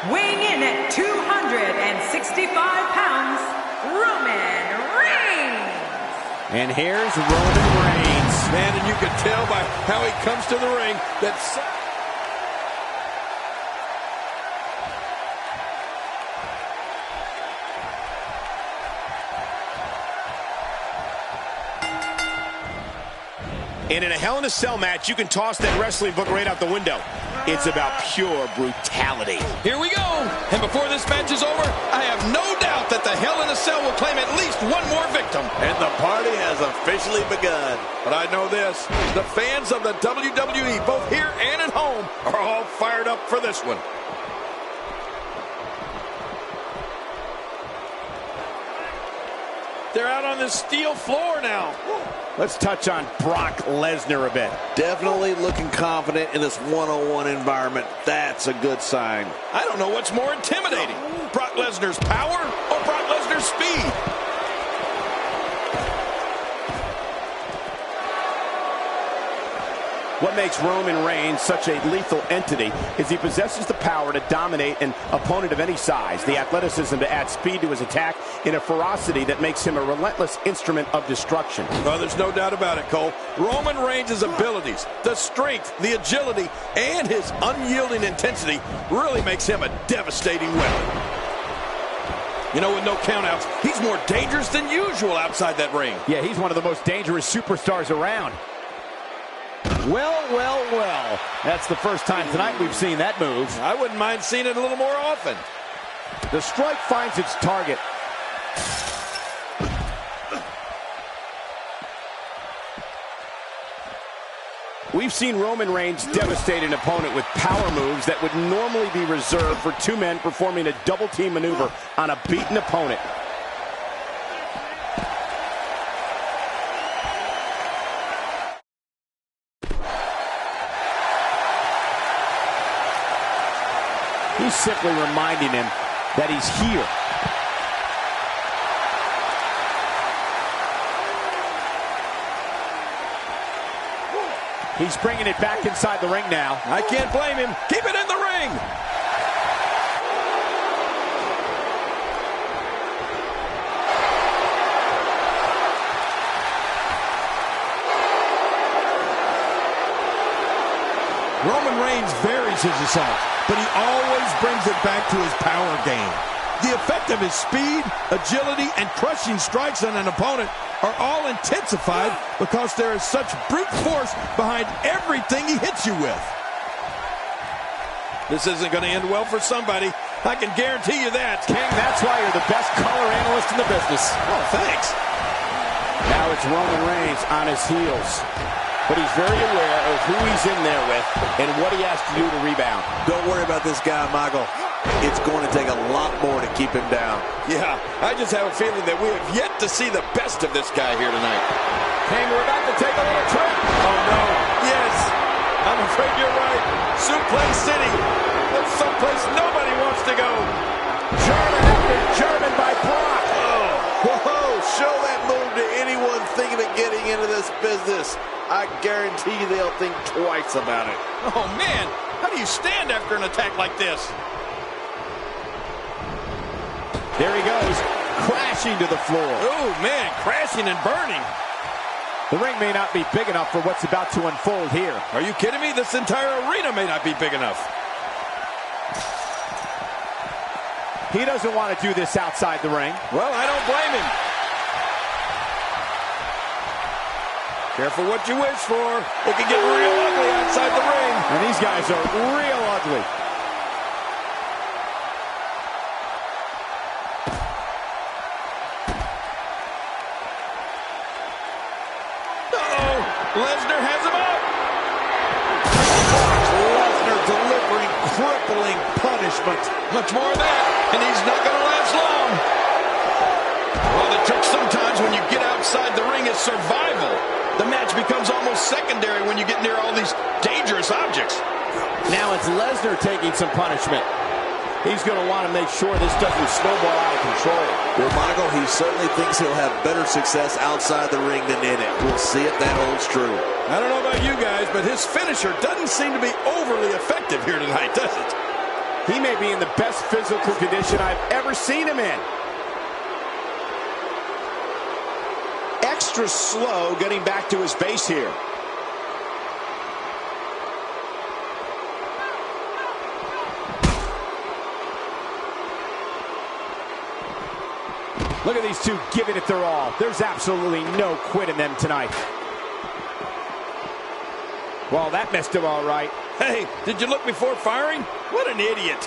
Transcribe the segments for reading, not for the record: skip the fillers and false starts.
weighing in at 265 pounds, Roman Reigns. And here's Roman Reigns. Man, and you can tell by how he comes to the ring that... And in a Hell in a Cell match, you can toss that wrestling book right out the window. It's about pure brutality. Here we go. And before this match is over, I have no doubt that the Hell in a Cell will claim at least one more victim. And the party has officially begun. But I know this, the fans of the WWE, both here and at home, are all fired up for this one. They're out on the steel floor now. Let's touch on Brock Lesnar a bit. Definitely looking confident in this one-on-one environment. That's a good sign. I don't know what's more intimidating, Brock Lesnar's power or Brock Lesnar's speed. What makes Roman Reigns such a lethal entity is he possesses the power to dominate an opponent of any size, the athleticism to add speed to his attack, and a ferocity that makes him a relentless instrument of destruction. Well, there's no doubt about it, Cole. Roman Reigns' abilities, the strength, the agility, and his unyielding intensity really makes him a devastating weapon. You know, with no countouts, he's more dangerous than usual outside that ring. Yeah, he's one of the most dangerous superstars around. Well, well, well. That's the first time tonight we've seen that move. I wouldn't mind seeing it a little more often. The strike finds its target. We've seen Roman Reigns devastate an opponent with power moves that would normally be reserved for two men performing a double-team maneuver on a beaten opponent. He's simply reminding him that he's here. He's bringing it back inside the ring now. I can't blame him. Keep it in the ring. Roman Reigns varies his assault, but he always brings it back to his power game. The effect of his speed, agility, and crushing strikes on an opponent are all intensified because there is such brute force behind everything he hits you with. This isn't going to end well for somebody. I can guarantee you that. King, that's why you're the best color analyst in the business. Oh, thanks. Now it's Roman Reigns on his heels. But he's very aware of who he's in there with and what he has to do to rebound. Don't worry about this guy, Michael. It's going to take a lot more to keep him down. Yeah, I just have a feeling that we have yet to see the best of this guy here tonight. King, we're about to take a little trip. Oh, no. Yes, I'm afraid you're right. Suplex City. That's someplace nobody wants to go. German after German by Brock. Oh, whoa, show that move to anyone thinking of getting into this business. I guarantee you they'll think twice about it. Oh, man, how do you stand after an attack like this? There he goes, crashing to the floor. Oh, man, crashing and burning. The ring may not be big enough for what's about to unfold here. Are you kidding me? This entire arena may not be big enough. He doesn't want to do this outside the ring. Well, I don't blame him. Careful what you wish for. It can get real ugly outside the ring. And these guys are real ugly. Uh-oh. Lesnar has him up. Lesnar delivering crippling punishment. Much more of that, and he's not going to last long. Well, the trick sometimes when you get outside the ring is survival. The match becomes almost secondary when you get near all these dangerous objects. Now it's Lesnar taking some punishment. He's going to want to make sure this doesn't snowball out of control. Well, Michael, he certainly thinks he'll have better success outside the ring than in it. We'll see if that holds true. I don't know about you guys, but his finisher doesn't seem to be overly effective here tonight, does it? He may be in the best physical condition I've ever seen him in. Extra slow getting back to his base here. Look at these two giving it their all. There's absolutely no quit in them tonight. Well, that missed him all right. Hey, did you look before firing? What an idiot.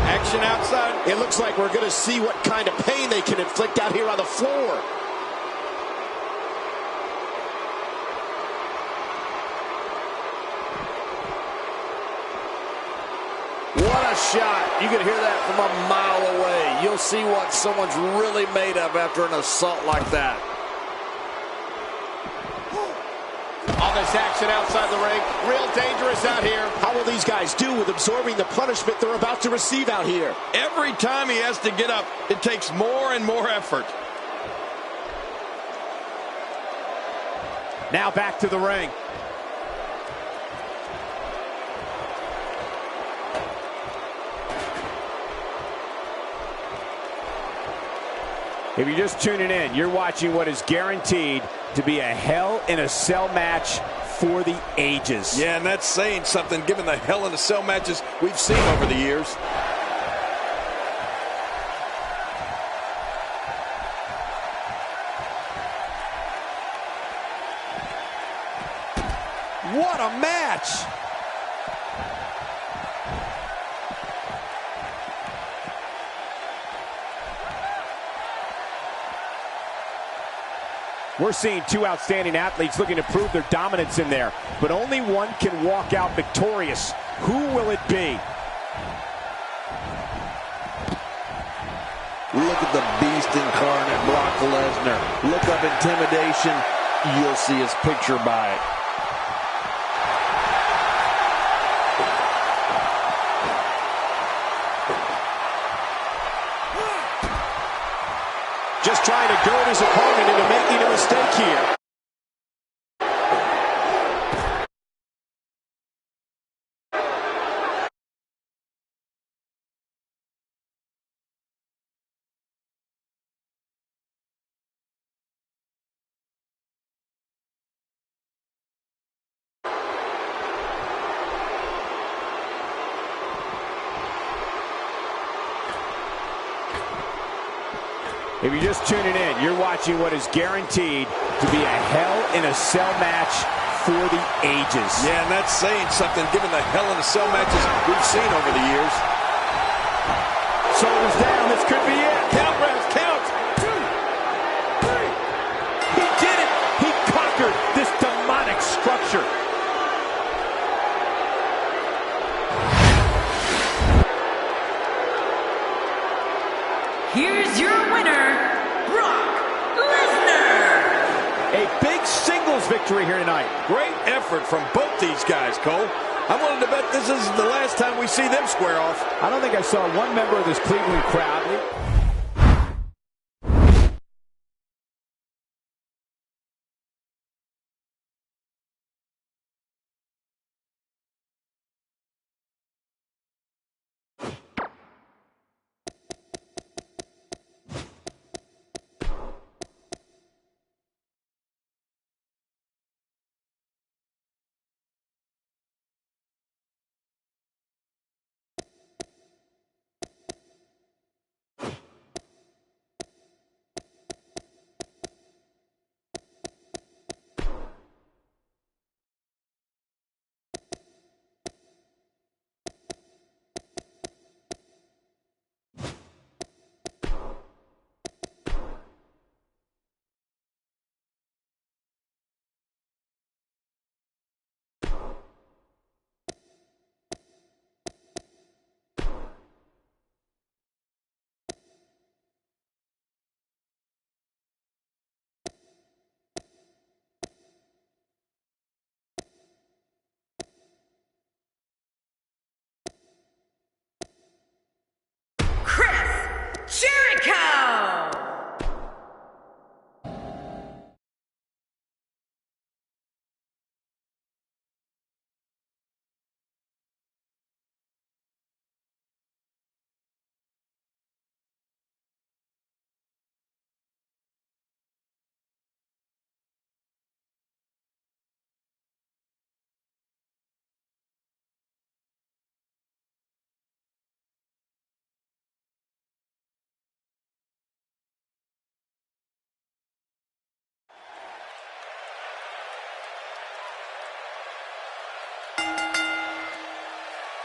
Action outside. It looks like we're going to see what kind of pain they can inflict out here on the floor. What a shot. You can hear that from a mile away. You'll see what someone's really made of after an assault like that. All this action outside the ring, real dangerous out here. How will these guys do with absorbing the punishment they're about to receive out here? Every time he has to get up, it takes more and more effort. Now back to the ring. If you're just tuning in, you're watching what is guaranteed to be a Hell in a Cell match for the ages. Yeah, and that's saying something given the Hell in a Cell matches we've seen over the years. What a match! We're seeing two outstanding athletes looking to prove their dominance in there, but only one can walk out victorious. Who will it be? Look at the beast incarnate, Brock Lesnar. Look up intimidation. You'll see his picture by it. Just trying to goad his opponent into making a mistake here. If you're just tuning in, you're watching what is guaranteed to be a Hell in a Cell match for the ages. Yeah, and that's saying something given the Hell in a Cell matches we've seen over the years. Shoulders down, this could be it. Count, Rams, count. 2, 3. He did it. He conquered this demonic structure. Here's your winner, Brock Lesnar. A big singles victory here tonight. Great effort from both these guys, Cole. I'm willing to bet this is the last time we see them square off. I don't think I saw one member of this Cleveland crowd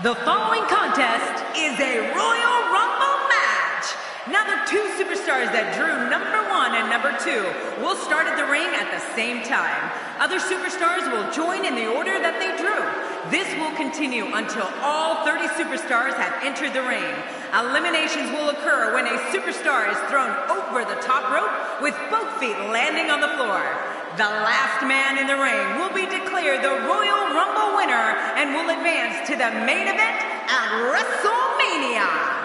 The following contest is a Royal Rumble match. Now the two superstars that drew number 1 and number 2 will start at the ring at the same time. Other superstars will join in the order that they drew. This will continue until all 30 superstars have entered the ring. Eliminations will occur when a superstar is thrown over the top rope with both feet landing on the floor. The last man in the ring will be declared the Royal Rumble winner and will advance to the main event at WrestleMania.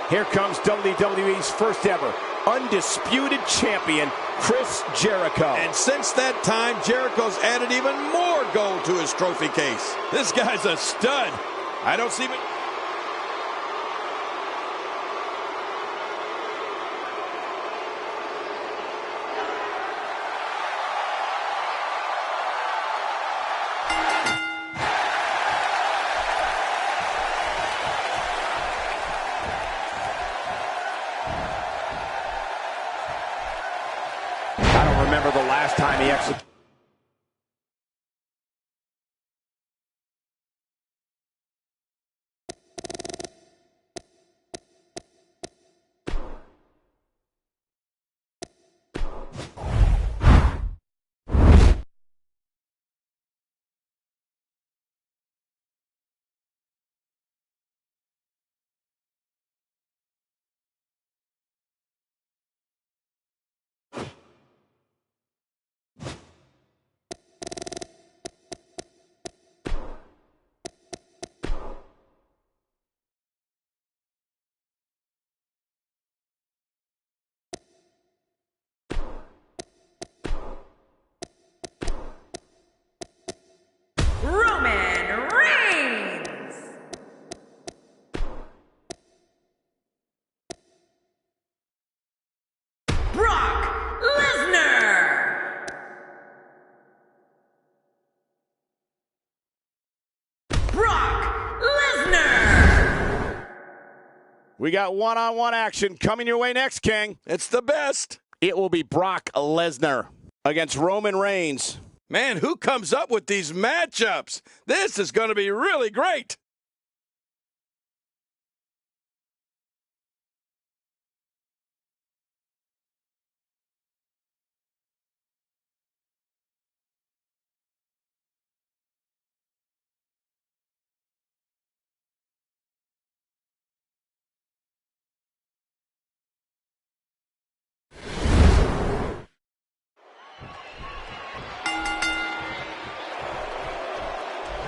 Here comes WWE's first ever undisputed champion, Chris Jericho. And since that time, Jericho's added even more gold to his trophy case. This guy's a stud. I don't see it. Remember the last time he executed. Roman Reigns. Brock Lesnar. Brock Lesnar. We got one-on-one action coming your way next, King. It's the best. It will be Brock Lesnar against Roman Reigns. Man, who comes up with these matchups? This is going to be really great.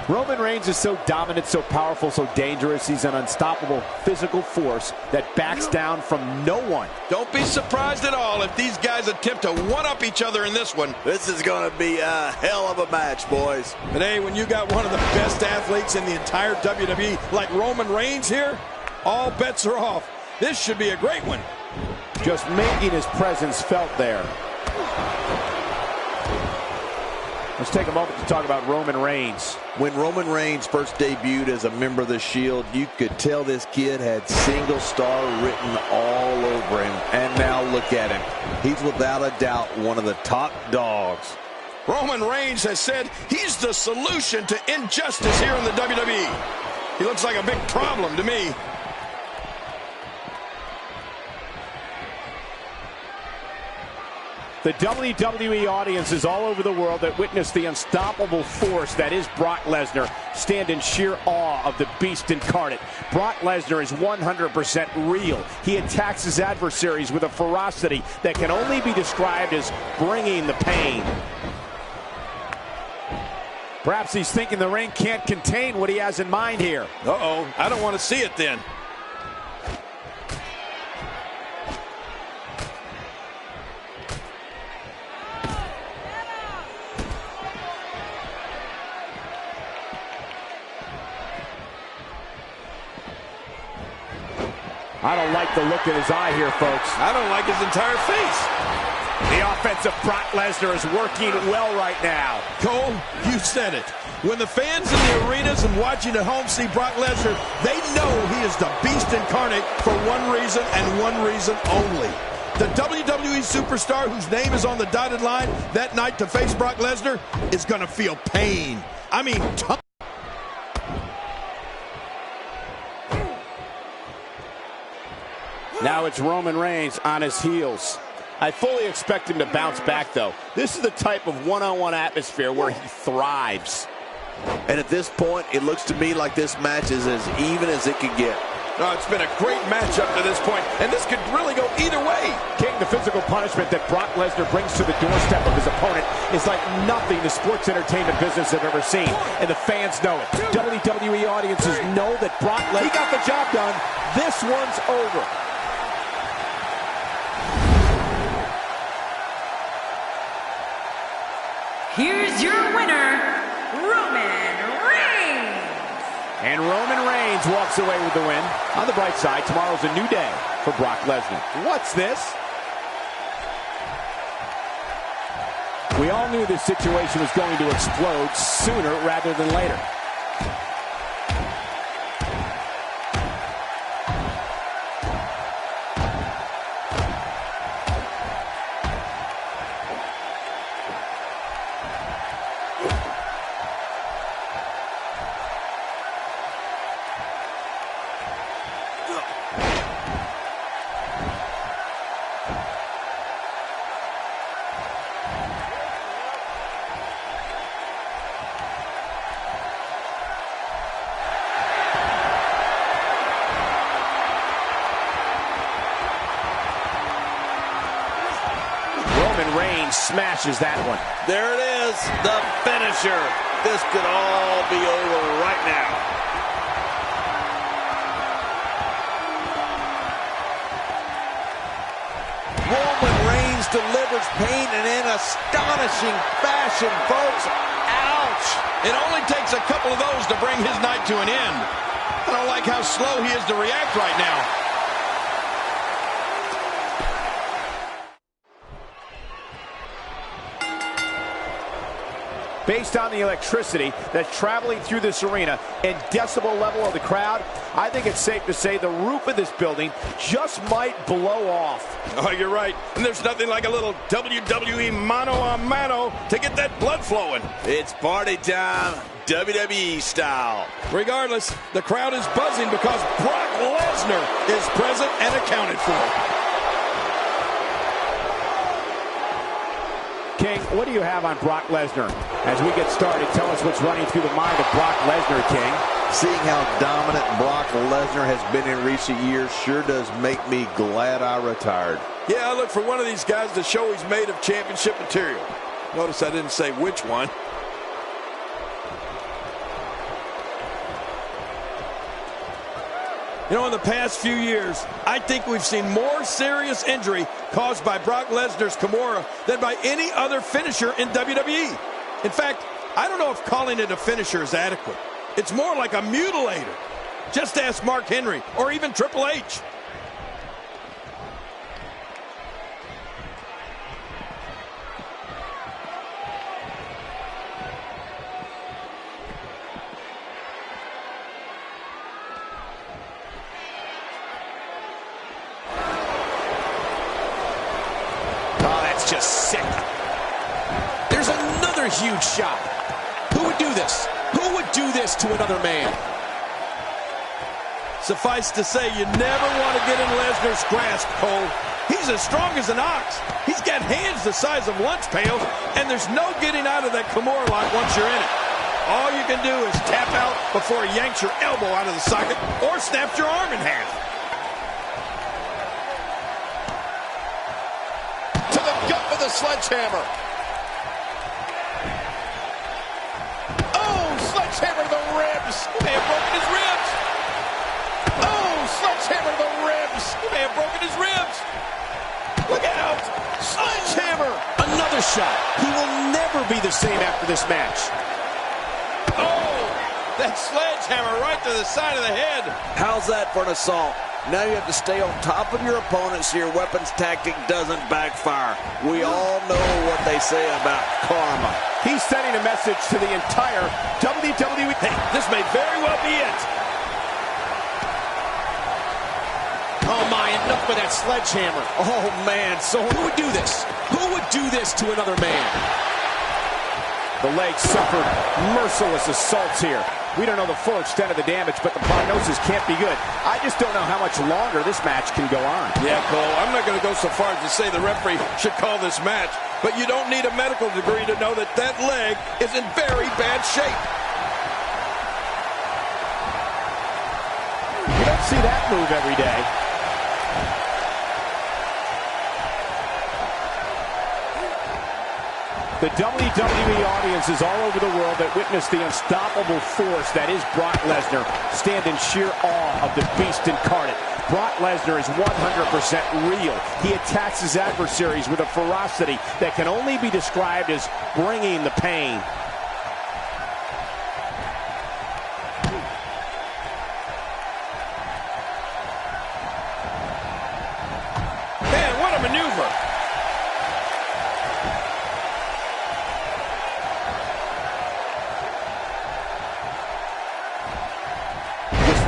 Roman Reigns is so dominant, so powerful, so dangerous. He's an unstoppable physical force that backs down from no one. Don't be surprised at all if these guys attempt to one-up each other in this one. This is going to be a hell of a match, boys. But hey, when you got one of the best athletes in the entire WWE like Roman Reigns here, all bets are off. This should be a great one. Just making his presence felt there. Let's take a moment to talk about Roman Reigns. When Roman Reigns first debuted as a member of the Shield, you could tell this kid had single star written all over him. And now look at him. He's without a doubt one of the top dogs. Roman Reigns has said he's the solution to injustice here in the WWE. He looks like a big problem to me. The WWE audiences all over the world that witness the unstoppable force that is Brock Lesnar stand in sheer awe of the beast incarnate. Brock Lesnar is 100% real. He attacks his adversaries with a ferocity that can only be described as bringing the pain. Perhaps he's thinking the ring can't contain what he has in mind here. Uh-oh, I don't want to see it then. I don't like the look in his eye here, folks. I don't like his entire face. The offense of Brock Lesnar is working well right now. Cole, you said it. When the fans in the arenas and watching at home see Brock Lesnar, they know he is the beast incarnate for one reason and one reason only. The WWE superstar whose name is on the dotted line that night to face Brock Lesnar is going to feel pain. I mean, now it's Roman Reigns on his heels. I fully expect him to bounce back, though. This is the type of one-on-one atmosphere where he thrives. And at this point, it looks to me like this match is as even as it could get. Oh, it's been a great match up to this point, and this could really go either way. King, the physical punishment that Brock Lesnar brings to the doorstep of his opponent is like nothing the sports entertainment business have ever seen, and the fans know it. WWE audiences know that Brock Lesnar, he got the job done. This one's over. Here's your winner, Roman Reigns. And Roman Reigns walks away with the win. On the bright side, tomorrow's a new day for Brock Lesnar. What's this? We all knew this situation was going to explode sooner rather than later. Reigns smashes that one. There it is, the finisher. This could all be over right now. Roman Reigns delivers pain and in astonishing fashion, folks. Ouch! It only takes a couple of those to bring his night to an end. I don't like how slow he is to react right now. Based on the electricity that's traveling through this arena and decibel level of the crowd, I think it's safe to say the roof of this building just might blow off. Oh, you're right. And there's nothing like a little WWE mano-a-mano to get that blood flowing. It's party time, WWE style. Regardless, the crowd is buzzing because Brock Lesnar is present and accounted for. King, what do you have on Brock Lesnar? As we get started, tell us what's running through the mind of Brock Lesnar, King. Seeing how dominant Brock Lesnar has been in recent years sure does make me glad I retired. Yeah, I look for one of these guys to show he's made of championship material. Notice I didn't say which one. You know, in the past few years, I think we've seen more serious injury caused by Brock Lesnar's Kimura than by any other finisher in WWE. In fact, I don't know if calling it a finisher is adequate. It's more like a mutilator. Just ask Mark Henry or even Triple H. Just sick. There's another huge shot. Who would do this? Who would do this to another man? Suffice to say, you never want to get in Lesnar's grasp, Cole. He's as strong as an ox. He's got hands the size of lunch pails, and there's no getting out of that Kimura lock once you're in it. All you can do is tap out before he yanks your elbow out of the socket or snaps your arm in half. The sledgehammer. a shot. He will never be the same after this match. Oh, that sledgehammer right to the side of the head. How's that for an assault? Now you have to stay on top of your opponent so your weapons tactic doesn't backfire. We all know what they say about karma. He's sending a message to the entire WWE. Hey, this may very well be it. Oh my, enough with that sledgehammer. Oh man, so who would do this? Who would do this to another man? The leg suffered merciless assaults here. We don't know the full extent of the damage, but the prognosis can't be good. I just don't know how much longer this match can go on. Yeah, Cole, I'm not going to go so far as to say the referee should call this match, but you don't need a medical degree to know that that leg is in very bad shape. You don't see that move every day. The WWE audiences all over the world that witness the unstoppable force that is Brock Lesnar stand in sheer awe of the beast incarnate. Brock Lesnar is 100% real. He attacks his adversaries with a ferocity that can only be described as bringing the pain. Man, what a maneuver.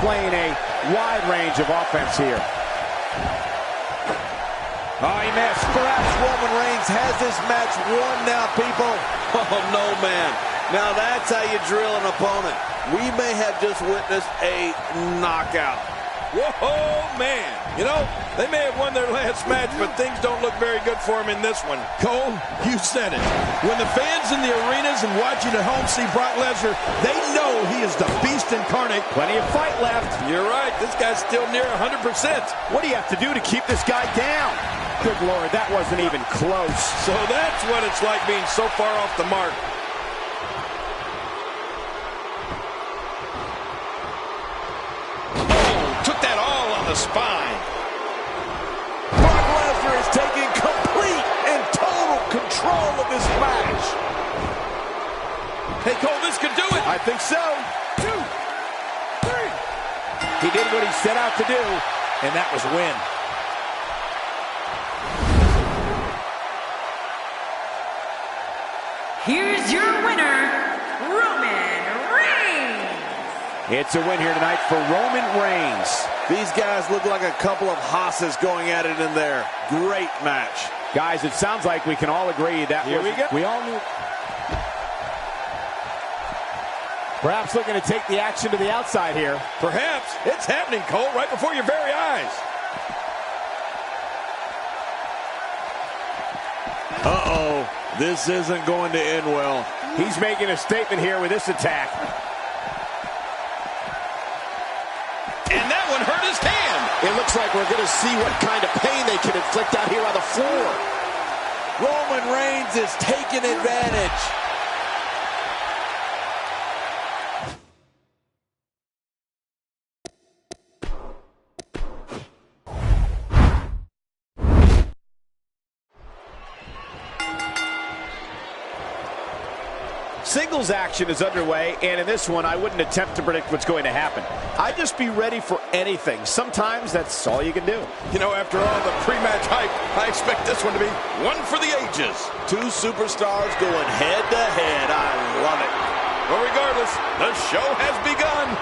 Displaying a wide range of offense here. Oh, he missed. Perhaps Roman Reigns has this match won now, people. Oh, no, man. Now that's how you drill an opponent. We may have just witnessed a knockout. Whoa, man. You know, they may have won their last match, but things don't look very good for them in this one. Cole, you said it. When the fans in the arenas and watching at home see Brock Lesnar, they know he is the beast incarnate. Plenty of fight left. You're right. This guy's still near 100%. What do you have to do to keep this guy down? Good Lord, that wasn't even close. So that's what it's like being so far off the mark. Took that all on the spine. Brock Lesnar is taking complete and total control of this match. Hey, Cole, this could do it. I think so. 2, 3. He did what he set out to do, and that was win. Here's your winner, Roman Reigns. It's a win here tonight for Roman Reigns. These guys look like a couple of hosses going at it in there. Great match. Guys, it sounds like we can all agree that we all knew. Perhaps looking to take the action to the outside here. Perhaps. It's happening, Cole, right before your very eyes. Uh-oh. This isn't going to end well. He's making a statement here with this attack. And that one hurt his hand. It looks like we're going to see what kind of pain they can inflict out here on the floor. Roman Reigns is taking advantage. Singles action is underway, and in this one, I wouldn't attempt to predict what's going to happen. I'd just be ready for anything. Sometimes that's all you can do. You know, after all the pre-match hype, I expect this one to be one for the ages. Two superstars going head-to-head. I love it. Well, regardless, the show has begun.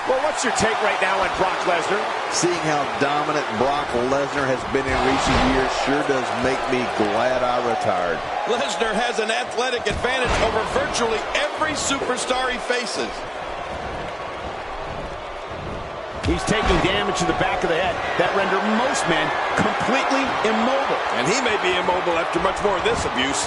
Well, what's your take right now on Brock Lesnar? Seeing how dominant Brock Lesnar has been in recent years sure does make me glad I retired. Lesnar has an athletic advantage over virtually every superstar he faces. He's taking damage to the back of the head that render most men completely immobile. And he may be immobile after much more of this abuse.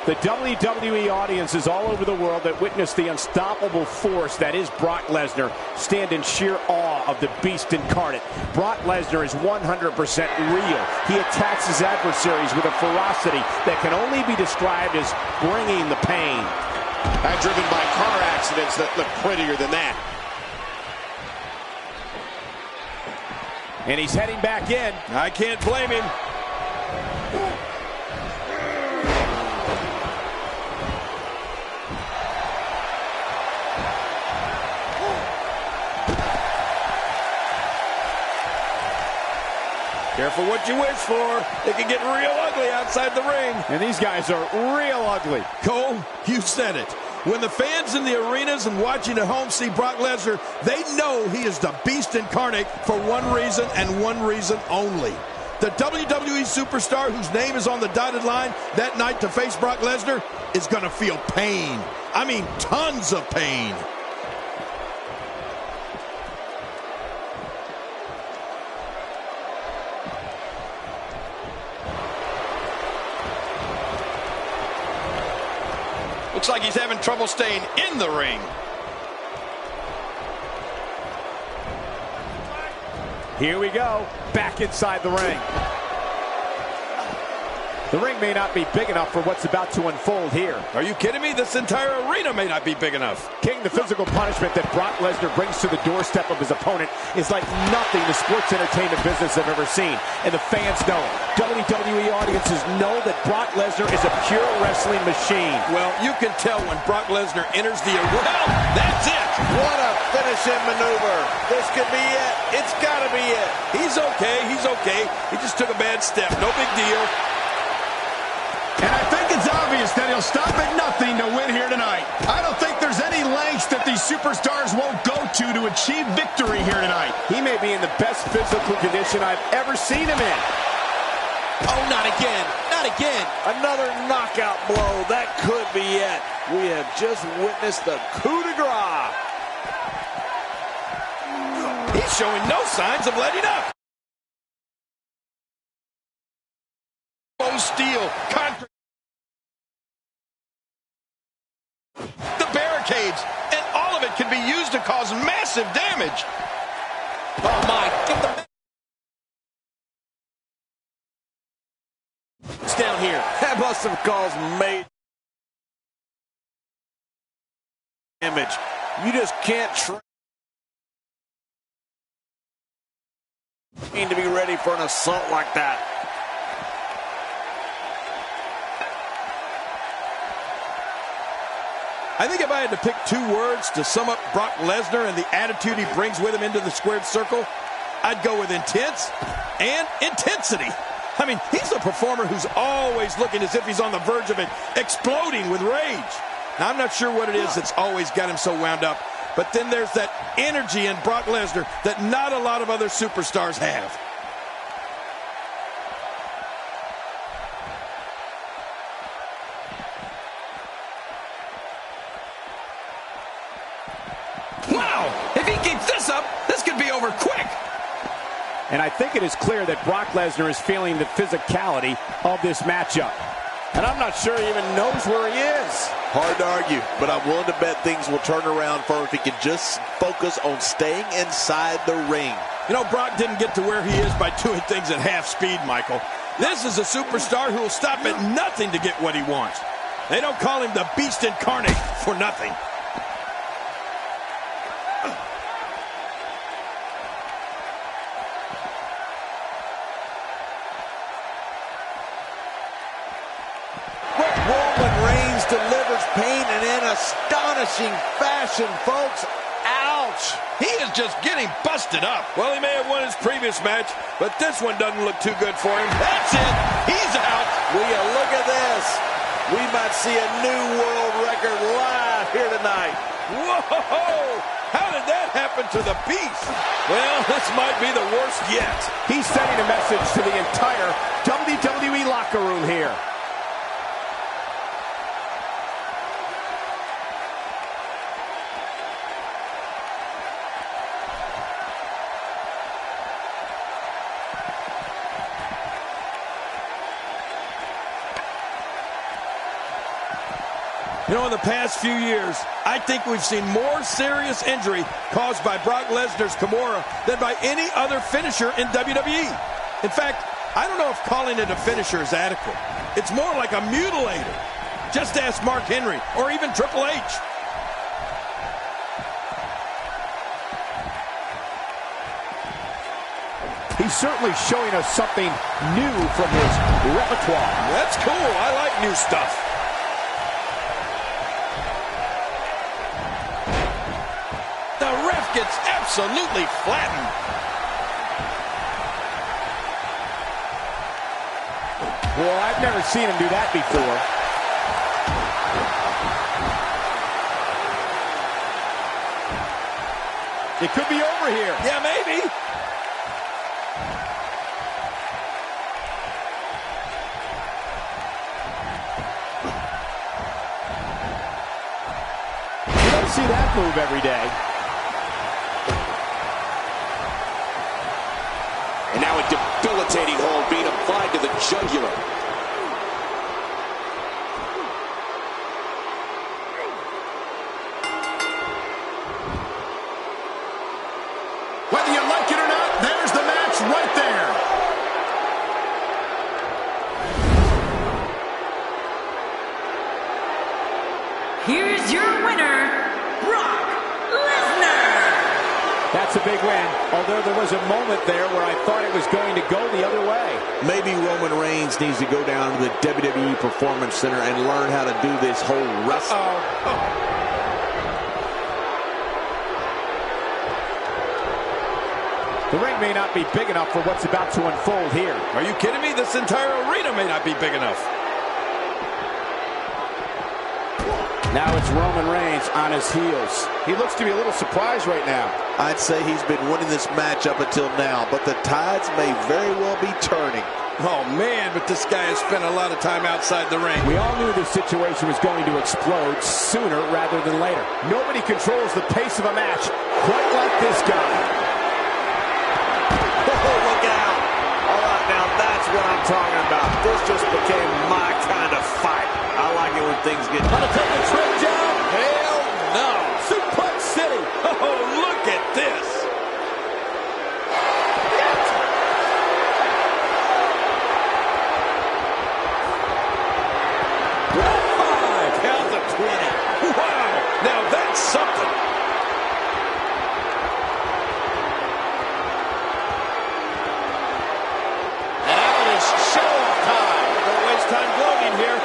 The WWE audiences all over the world that witness the unstoppable force that is Brock Lesnar stand in sheer awe of the beast incarnate. Brock Lesnar is 100% real. He attacks his adversaries with a ferocity that can only be described as bringing the pain. And driven by car accidents that look prettier than that. And he's heading back in. I can't blame him. Careful what you wish for. It can get real ugly outside the ring. And these guys are real ugly. Cole, you said it. When the fans in the arenas and watching at home see Brock Lesnar, they know he is the beast incarnate for one reason and one reason only. The WWE superstar whose name is on the dotted line that night to face Brock Lesnar is going to feel pain. I mean, tons of pain. Looks like he's having trouble staying in the ring. Here we go, back inside the ring. The ring may not be big enough for what's about to unfold here. Are you kidding me? This entire arena may not be big enough. King, the physical punishment that Brock Lesnar brings to the doorstep of his opponent is like nothing the sports entertainment business have ever seen. And the fans know it. WWE audiences know that Brock Lesnar is a pure wrestling machine. Well, you can tell when Brock Lesnar enters the arena. Well, that's it. What a finishing maneuver. This could be it. It's got to be it. He's okay. He's okay. He just took a bad step. No big deal. And I think it's obvious that he'll stop at nothing to win here tonight. I don't think there's any lengths that these superstars won't go to achieve victory here tonight. He may be in the best physical condition I've ever seen him in. Oh, not again. Not again. Another knockout blow. That could be it. We have just witnessed the coup de grace. He's showing no signs of letting up. Steel, concrete, the barricades, and all of it can be used to cause massive damage. Oh my, get the it's down here. That must have caused major damage. You just can't train to be ready for an assault like that. I think if I had to pick two words to sum up Brock Lesnar and the attitude he brings with him into the squared circle, I'd go with intense and intensity. I mean, he's a performer who's always looking as if he's on the verge of it, exploding with rage. Now, I'm not sure what it is that's always got him so wound up, but then there's that energy in Brock Lesnar that not a lot of other superstars have. Wow! If he keeps this up, this could be over quick. And I think it is clear that Brock Lesnar is feeling the physicality of this matchup. And I'm not sure he even knows where he is. Hard to argue, but I'm willing to bet things will turn around for him if he can just focus on staying inside the ring. You know, Brock didn't get to where he is by doing things at half speed, Michael. This is a superstar who will stop at nothing to get what he wants. They don't call him the Beast Incarnate for nothing. Delivers pain and in astonishing fashion, folks. Ouch! He is just getting busted up. Well, he may have won his previous match, but this one doesn't look too good for him. That's it. He's out. Will you look at this? We might see a new world record live here tonight. Whoa! How did that happen to the Beast? Well, this might be the worst yet. He's sending a message to the entire WWE locker room here. You know, in the past few years, I think we've seen more serious injury caused by Brock Lesnar's Kimura than by any other finisher in WWE. In fact, I don't know if calling it a finisher is adequate. It's more like a mutilator. Just ask Mark Henry or even Triple H. He's certainly showing us something new from his repertoire. That's cool. I like new stuff. The ref gets absolutely flattened. Well, I've never seen him do that before. It could be over here. Yeah, maybe. You don't see that move every day. And now a debilitating hold being applied to the jugular. Whether you like it or not, there's the match right there. Here's your winner, Brock Lesnar. That's a big win, although there was a moment there where I thought it was going to go the other way. Maybe Roman Reigns needs to go down to the WWE Performance Center and learn how to do this whole wrestling. The ring may not be big enough for what's about to unfold here. Are you kidding me? This entire arena may not be big enough. Now it's Roman Reigns on his heels. He looks to be a little surprised right now. I'd say he's been winning this match up until now, but the tides may very well be turning. Oh, man, but this guy has spent a lot of time outside the ring. We all knew this situation was going to explode sooner rather than later. Nobody controls the pace of a match quite like this guy. Oh, look out. All right, now that's what I'm talking about. This just became my kind of fight. I like it when things get... Gonna take the trip down. Hell no. Suplex City. Oh, look at this. Count to 20. Wow, now that's something. And now it is show-off time. Don't waste time gloating here.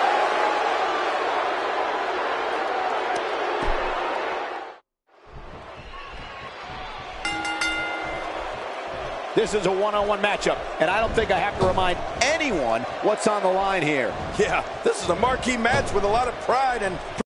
This is a one-on-one matchup, and I don't think I have to remind anyone what's on the line here. Yeah, this is a marquee match with a lot of pride and